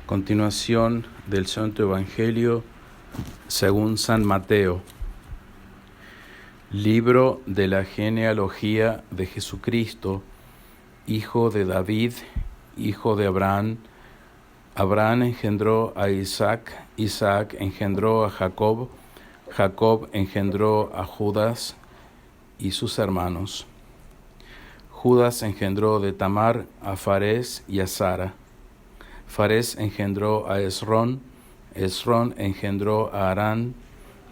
Continuación del Santo Evangelio según San Mateo. Libro de la genealogía de Jesucristo, hijo de David, hijo de Abraham. Abraham engendró a Isaac, Isaac engendró a Jacob, Jacob engendró a Judas y sus hermanos. Judas engendró de Tamar a Farés y a Sara. Farés engendró a Esrón, Esrón engendró a Arán,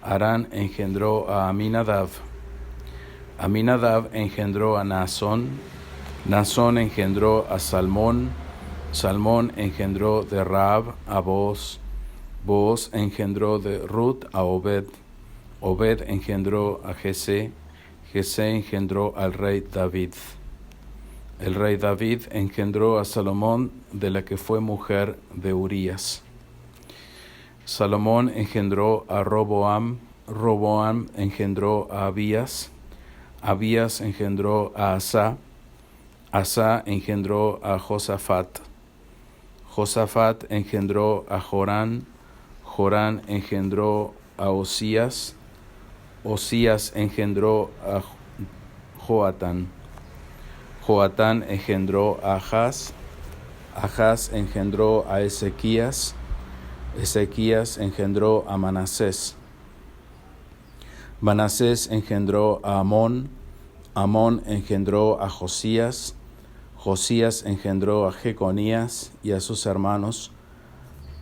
Arán engendró a Aminadab, Aminadab engendró a Naasón, Naasón engendró a Salmón, Salmón engendró de Rahab a Booz, Booz engendró de Ruth a Obed, Obed engendró a Jesé, Jesé engendró al rey David. El rey David engendró a Salomón, de la que fue mujer de Urías. Salomón engendró a Roboam, Roboam engendró a Abías, Abías engendró a Asa, Asa engendró a Josafat, Josafat engendró a Jorán, Jorán engendró a Osías, Osías engendró a Joatán, Joatán engendró a Ahaz, Ahaz engendró a Ezequías, Ezequías engendró a Manasés, Manasés engendró a Amón, Amón engendró a Josías, Josías engendró a Jeconías y a sus hermanos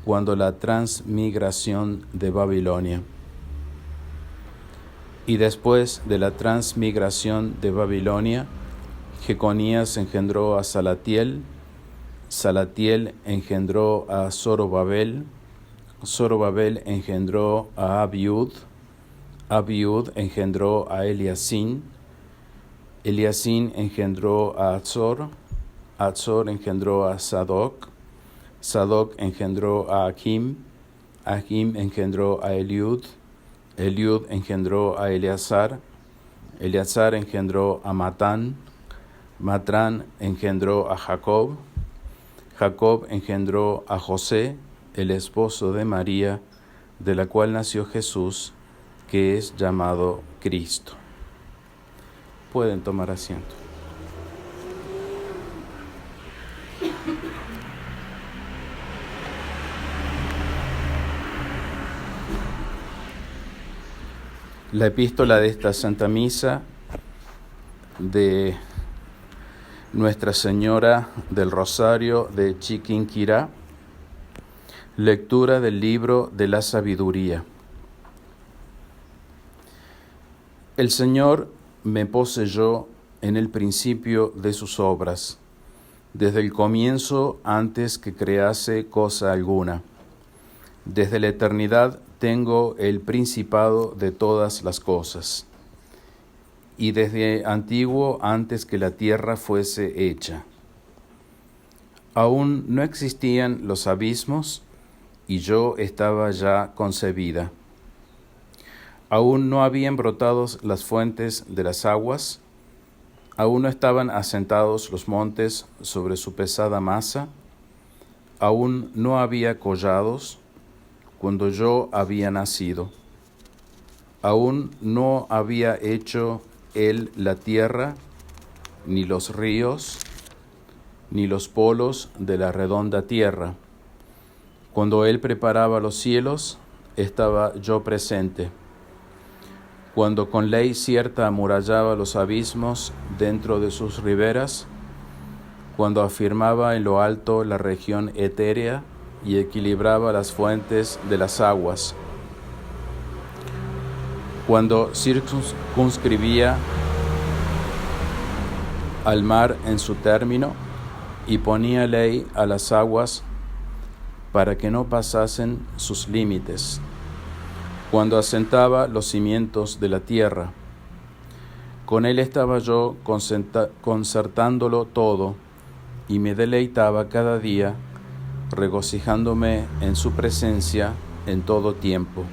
cuando la transmigración de Babilonia. Y después de la transmigración de Babilonia, Jeconías engendró a Salatiel, Salatiel engendró a Zorobabel, Zorobabel engendró a Abiud, Abiud engendró a Eliasín, Eliasín engendró a Azor, Azor engendró a Sadoc, Sadoc engendró a Achim, Achim engendró a Eliud, Eliud engendró a Eleazar, Eleazar engendró a Matán, Matrán engendró a Jacob, Jacob engendró a José, el esposo de María, de la cual nació Jesús, que es llamado Cristo. Pueden tomar asiento. La epístola de esta Santa Misa de Nuestra Señora del Rosario de Chiquinquirá, lectura del libro de la sabiduría. El Señor me poseyó en el principio de sus obras, desde el comienzo antes que crease cosa alguna. Desde la eternidad tengo el principado de todas las cosas, y desde antiguo antes que la tierra fuese hecha. Aún no existían los abismos, y yo estaba ya concebida. Aún no habían brotado las fuentes de las aguas, aún no estaban asentados los montes sobre su pesada masa, aún no había collados cuando yo había nacido, aún no había hecho Él la tierra, ni los ríos, ni los polos de la redonda tierra. Cuando Él preparaba los cielos, estaba yo presente. Cuando con ley cierta amurallaba los abismos dentro de sus riberas, cuando afirmaba en lo alto la región etérea y equilibraba las fuentes de las aguas, cuando circunscribía al mar en su término y ponía ley a las aguas para que no pasasen sus límites, cuando asentaba los cimientos de la tierra. Con él estaba yo concertándolo todo, y me deleitaba cada día, regocijándome en su presencia en todo tiempo,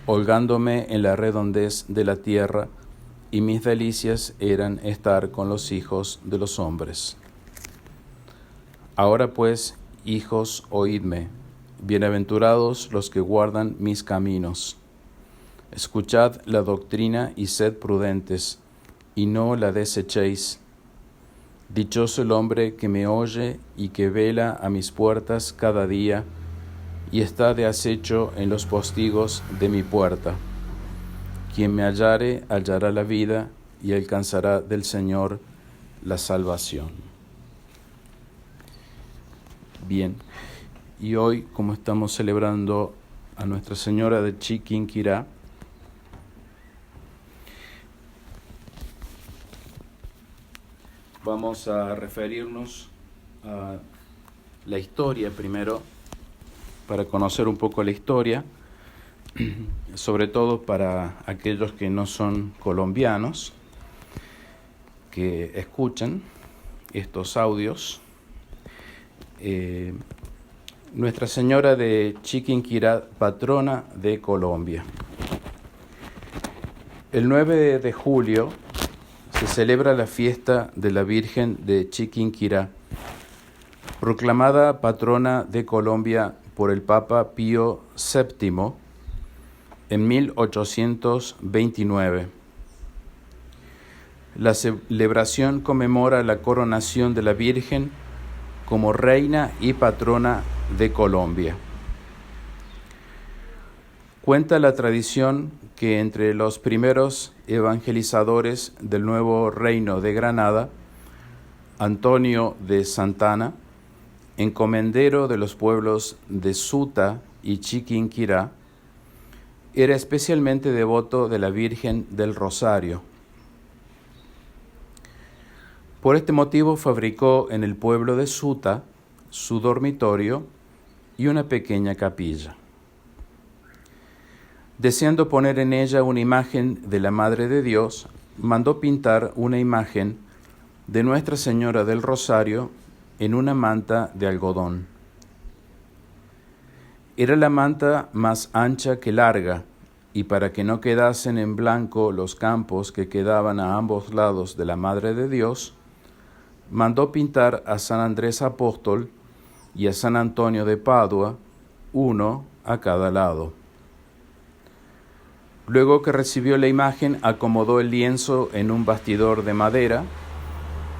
holgándome en la redondez de la tierra, y mis delicias eran estar con los hijos de los hombres. Ahora pues, hijos, oídme. Bienaventurados los que guardan mis caminos. Escuchad la doctrina y sed prudentes, y no la desechéis. Dichoso el hombre que me oye y que vela a mis puertas cada día, y está de acecho en los postigos de mi puerta. Quien me hallare, hallará la vida, y alcanzará del Señor la salvación. Bien, y hoy, como estamos celebrando a Nuestra Señora de Chiquinquirá, vamos a referirnos a la historia primero, para conocer un poco la historia, sobre todo para aquellos que no son colombianos, que escuchan estos audios. Nuestra Señora de Chiquinquirá, patrona de Colombia. El 9 de julio se celebra la fiesta de la Virgen de Chiquinquirá, proclamada patrona de Colombia por el Papa Pío VII en 1829. La celebración conmemora la coronación de la Virgen como reina y patrona de Colombia. Cuenta la tradición que entre los primeros evangelizadores del nuevo reino de Granada, Antonio de Santana, encomendero de los pueblos de Suta y Chiquinquirá, era especialmente devoto de la Virgen del Rosario. Por este motivo fabricó en el pueblo de Suta su dormitorio y una pequeña capilla. Deseando poner en ella una imagen de la Madre de Dios, mandó pintar una imagen de Nuestra Señora del Rosario en una manta de algodón. Era la manta más ancha que larga, y para que no quedasen en blanco los campos que quedaban a ambos lados de la Madre de Dios, mandó pintar a San Andrés Apóstol y a San Antonio de Padua, uno a cada lado. Luego que recibió la imagen, acomodó el lienzo en un bastidor de madera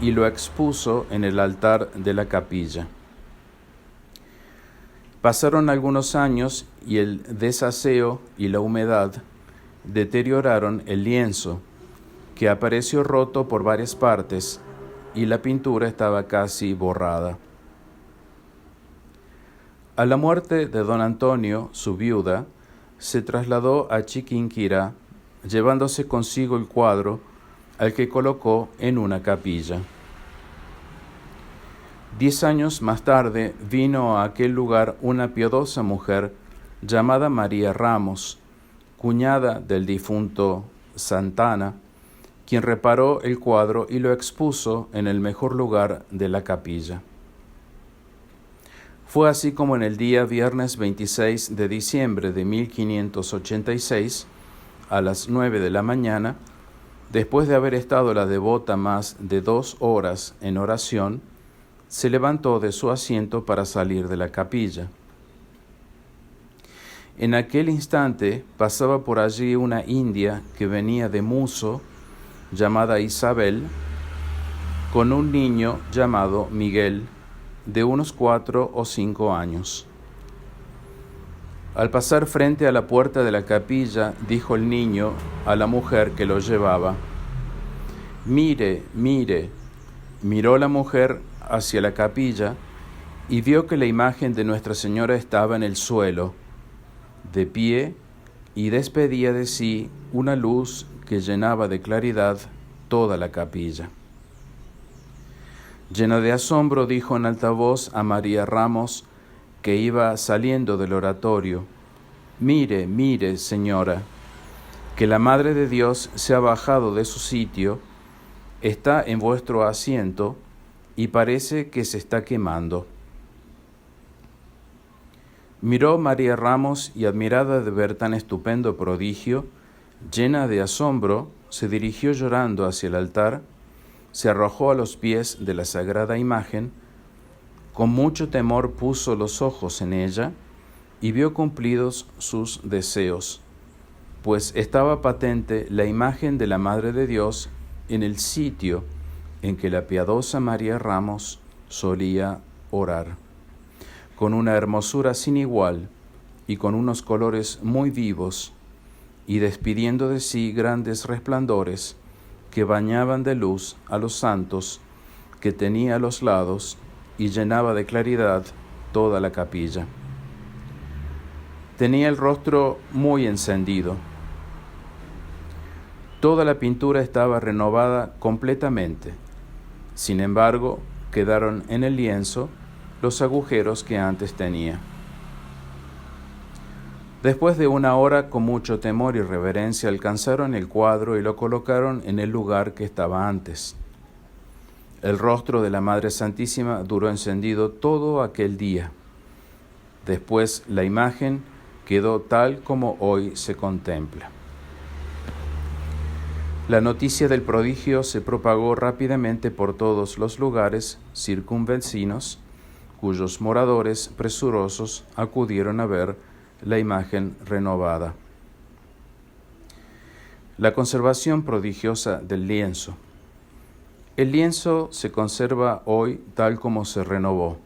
y lo expuso en el altar de la capilla. Pasaron algunos años y el desaseo y la humedad deterioraron el lienzo, que apareció roto por varias partes, y la pintura estaba casi borrada. A la muerte de don Antonio, su viuda, se trasladó a Chiquinquirá, llevándose consigo el cuadro, al que colocó en una capilla. 10 años más tarde vino a aquel lugar una piadosa mujer llamada María Ramos, cuñada del difunto Santana, quien reparó el cuadro y lo expuso en el mejor lugar de la capilla. Fue así como en el día viernes 26 de diciembre de 1586, a las 9 de la mañana, después de haber estado la devota más de 2 horas en oración, se levantó de su asiento para salir de la capilla. En aquel instante pasaba por allí una india que venía de Muso, llamada Isabel, con un niño llamado Miguel, de unos 4 o 5 años. Al pasar frente a la puerta de la capilla, dijo el niño a la mujer que lo llevaba: «Mire, mire». Miró la mujer hacia la capilla y vio que la imagen de Nuestra Señora estaba en el suelo, de pie, y despedía de sí una luz que llenaba de claridad toda la capilla. Llena de asombro, dijo en alta voz a María Ramos, que iba saliendo del oratorio: «Mire, mire, señora, que la Madre de Dios se ha bajado de su sitio, está en vuestro asiento y parece que se está quemando». Miró María Ramos y, admirada de ver tan estupendo prodigio, llena de asombro, se dirigió llorando hacia el altar, se arrojó a los pies de la sagrada imagen, Con mucho temor puso los ojos en ella y vio cumplidos sus deseos, pues estaba patente la imagen de la Madre de Dios en el sitio en que la piadosa María Ramos solía orar, con una hermosura sin igual y con unos colores muy vivos, y despidiendo de sí grandes resplandores que bañaban de luz a los santos que tenía a los lados y llenaba de claridad toda la capilla. Tenía el rostro muy encendido. Toda la pintura estaba renovada completamente. Sin embargo, quedaron en el lienzo los agujeros que antes tenía. Después de una hora, con mucho temor y reverencia, alcanzaron el cuadro y lo colocaron en el lugar que estaba antes. El rostro de la Madre Santísima duró encendido todo aquel día. Después la imagen quedó tal como hoy se contempla. La noticia del prodigio se propagó rápidamente por todos los lugares circunvecinos, cuyos moradores presurosos acudieron a ver la imagen renovada. La conservación prodigiosa del lienzo. El lienzo se conserva hoy tal como se renovó.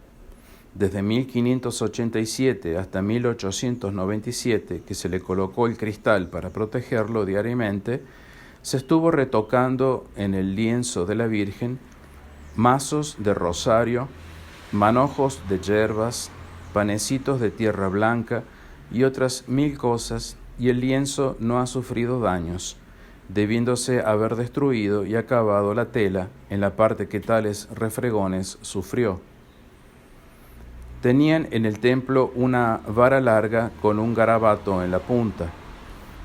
Desde 1587 hasta 1897, que se le colocó el cristal para protegerlo diariamente, se estuvo retocando en el lienzo de la Virgen mazos de rosario, manojos de yerbas, panecitos de tierra blanca y otras 1000 cosas, y el lienzo no ha sufrido daños, debiéndose haber destruido y acabado la tela en la parte que tales refregones sufrió. Tenían en el templo una vara larga con un garabato en la punta,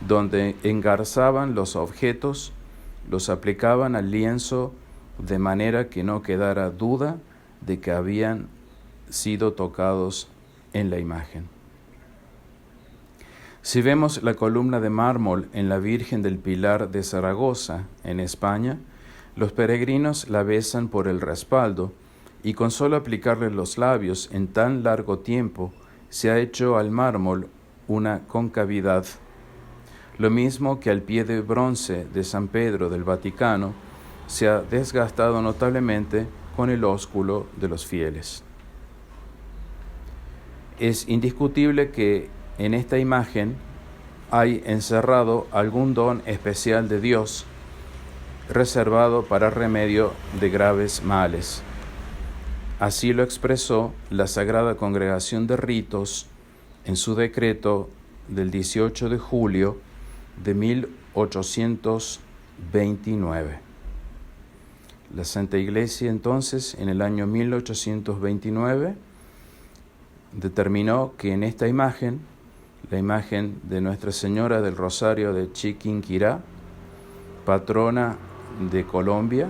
donde engarzaban los objetos, los aplicaban al lienzo de manera que no quedara duda de que habían sido tocados en la imagen. Si vemos la columna de mármol en la Virgen del Pilar de Zaragoza, en España, los peregrinos la besan por el respaldo, y con solo aplicarle los labios en tan largo tiempo se ha hecho al mármol una concavidad, lo mismo que al pie de bronce de San Pedro del Vaticano se ha desgastado notablemente con el ósculo de los fieles. Es indiscutible que en esta imagen hay encerrado algún don especial de Dios, reservado para remedio de graves males. Así lo expresó la Sagrada Congregación de Ritos en su decreto del 18 de julio de 1829. La Santa Iglesia entonces, en el año 1829, determinó que en esta imagen, la imagen de Nuestra Señora del Rosario de Chiquinquirá, patrona de Colombia,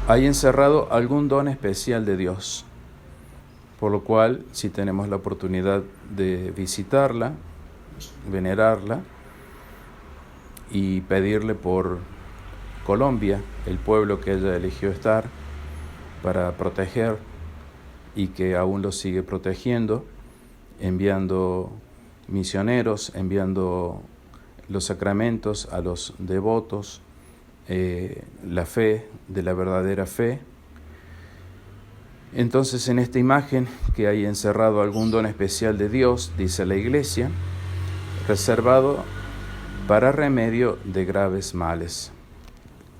hay encerrado algún don especial de Dios, por lo cual, si tenemos la oportunidad de visitarla, venerarla y pedirle por Colombia, el pueblo que ella eligió estar para proteger y que aún lo sigue protegiendo, enviando misioneros, enviando los sacramentos a los devotos, la fe de la verdadera fe. Entonces, en esta imagen que hay encerrado algún don especial de Dios, dice la Iglesia, reservado para remedio de graves males.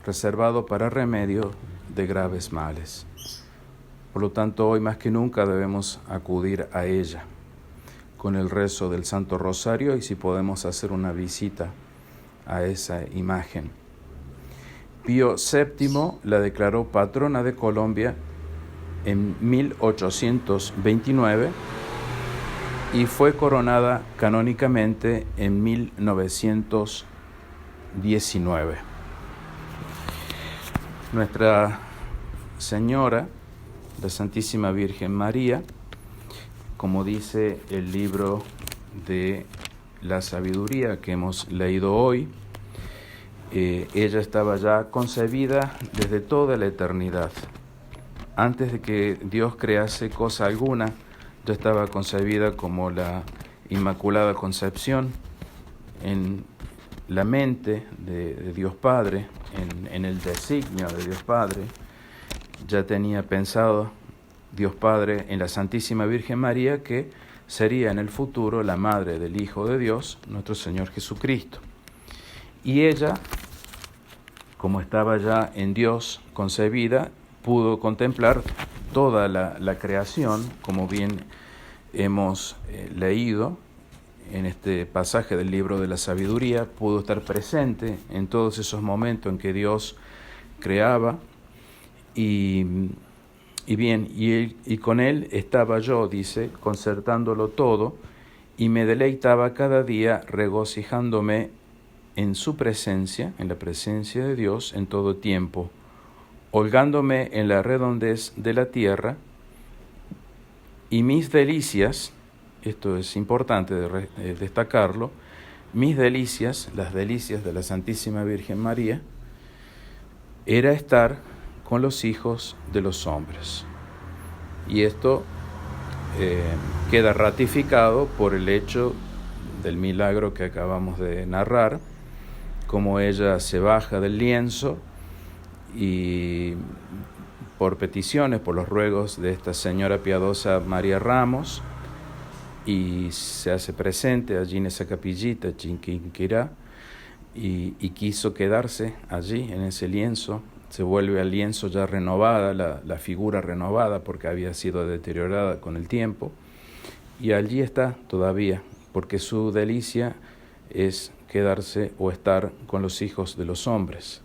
Reservado para remedio de graves males. Por lo tanto, hoy más que nunca debemos acudir a ella con el rezo del Santo Rosario y si podemos hacer una visita a esa imagen. Pío VII la declaró patrona de Colombia en 1829 y fue coronada canónicamente en 1919. Nuestra Señora, la Santísima Virgen María, como dice el libro de la sabiduría que hemos leído hoy, ella estaba ya concebida desde toda la eternidad. antes de que Dios crease cosa alguna, ya estaba concebida como la Inmaculada Concepción en la mente de Dios Padre, en el designio de Dios Padre. Ya tenía pensado Dios Padre en la Santísima Virgen María, que sería en el futuro la madre del Hijo de Dios, nuestro Señor Jesucristo. Y ella, como estaba ya en Dios concebida, pudo contemplar toda la creación, como bien hemos leído en este pasaje del libro de la sabiduría. Pudo estar presente en todos esos momentos en que Dios creaba, y con él estaba yo, dice, concertándolo todo, y me deleitaba cada día regocijándome en su presencia, en la presencia de Dios en todo tiempo, holgándome en la redondez de la tierra, y mis delicias, esto es importante destacarlo, mis delicias, las delicias de la Santísima Virgen María, era estar con los hijos de los hombres. Y esto queda ratificado por el hecho del milagro que acabamos de narrar, como ella se baja del lienzo y por peticiones, por los ruegos de esta señora piadosa María Ramos, y se hace presente allí en esa capillita, Chinquinquirá, y quiso quedarse allí en ese lienzo. Se vuelve al lienzo ya renovada, la figura renovada, porque había sido deteriorada con el tiempo, y allí está todavía, porque su delicia es quedarse o estar con los hijos de los hombres.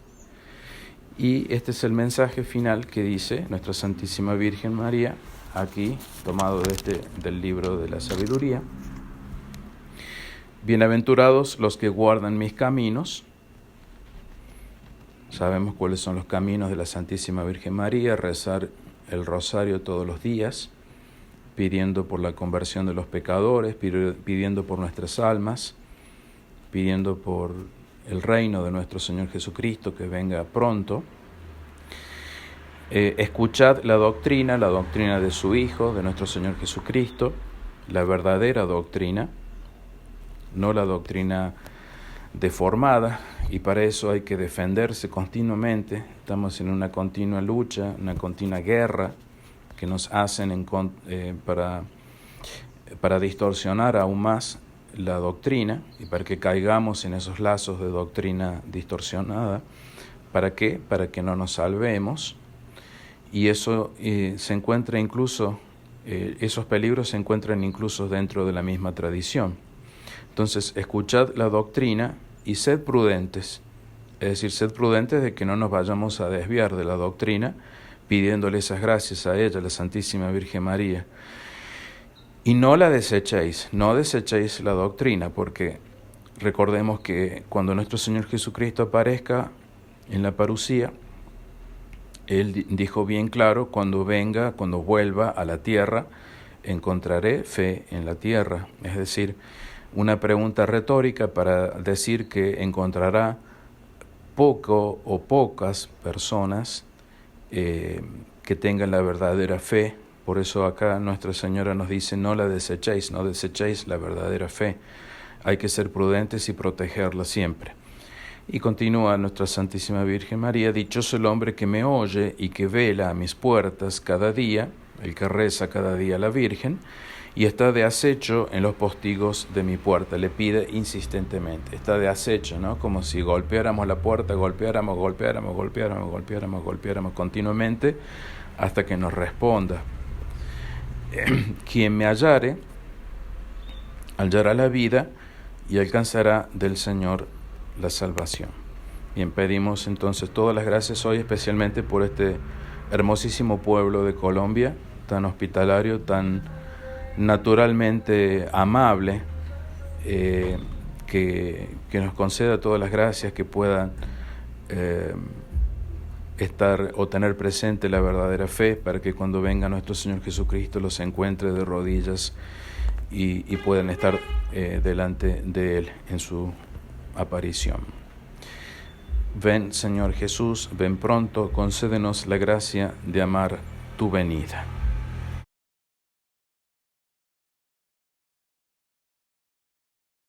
Y este es el mensaje final que dice nuestra Santísima Virgen María, aquí tomado del libro de la sabiduría. Bienaventurados los que guardan mis caminos. Sabemos cuáles son los caminos de la Santísima Virgen María: rezar el rosario todos los días, pidiendo por la conversión de los pecadores, pidiendo por nuestras almas, pidiendo por el reino de nuestro Señor Jesucristo, que venga pronto. Escuchad la doctrina de su Hijo, de nuestro Señor Jesucristo, la verdadera doctrina, no la doctrina deformada, y para eso hay que defenderse continuamente. Estamos en una continua lucha, una continua guerra que nos hacen para distorsionar aún más la doctrina, y para que caigamos en esos lazos de doctrina distorsionada. ¿Para qué? Para que no nos salvemos. Y eso se encuentra incluso, esos peligros se encuentran incluso dentro de la misma tradición. Entonces, escuchad la doctrina y sed prudentes. Es decir, sed prudentes de que no nos vayamos a desviar de la doctrina, pidiéndole esas gracias a ella, la Santísima Virgen María. Y no la desechéis, no desechéis la doctrina, porque recordemos que cuando nuestro Señor Jesucristo aparezca en la parucía, Él dijo bien claro: cuando vuelva a la tierra, encontraré fe en la tierra. Es decir, una pregunta retórica para decir que encontrará poco o pocas personas que tengan la verdadera fe. Por eso acá Nuestra Señora nos dice: no la desechéis, no desechéis la verdadera fe. Hay que ser prudentes y protegerla siempre. Y continúa nuestra Santísima Virgen María: dichoso el hombre que me oye y que vela a mis puertas cada día, el que reza cada día a la Virgen, y está de acecho en los postigos de mi puerta. Le pide insistentemente, está de acecho, ¿no? Como si golpeáramos la puerta, golpeáramos continuamente hasta que nos responda. Quien me hallare, hallará la vida y alcanzará del Señor la salvación. Bien, pedimos entonces todas las gracias hoy, especialmente por este hermosísimo pueblo de Colombia, tan hospitalario, tan naturalmente amable, que nos conceda todas las gracias, que puedan estar o tener presente la verdadera fe, para que cuando venga nuestro Señor Jesucristo los encuentre de rodillas y puedan estar delante de Él en su aparición. Ven, Señor Jesús, ven pronto, concédenos la gracia de amar tu venida.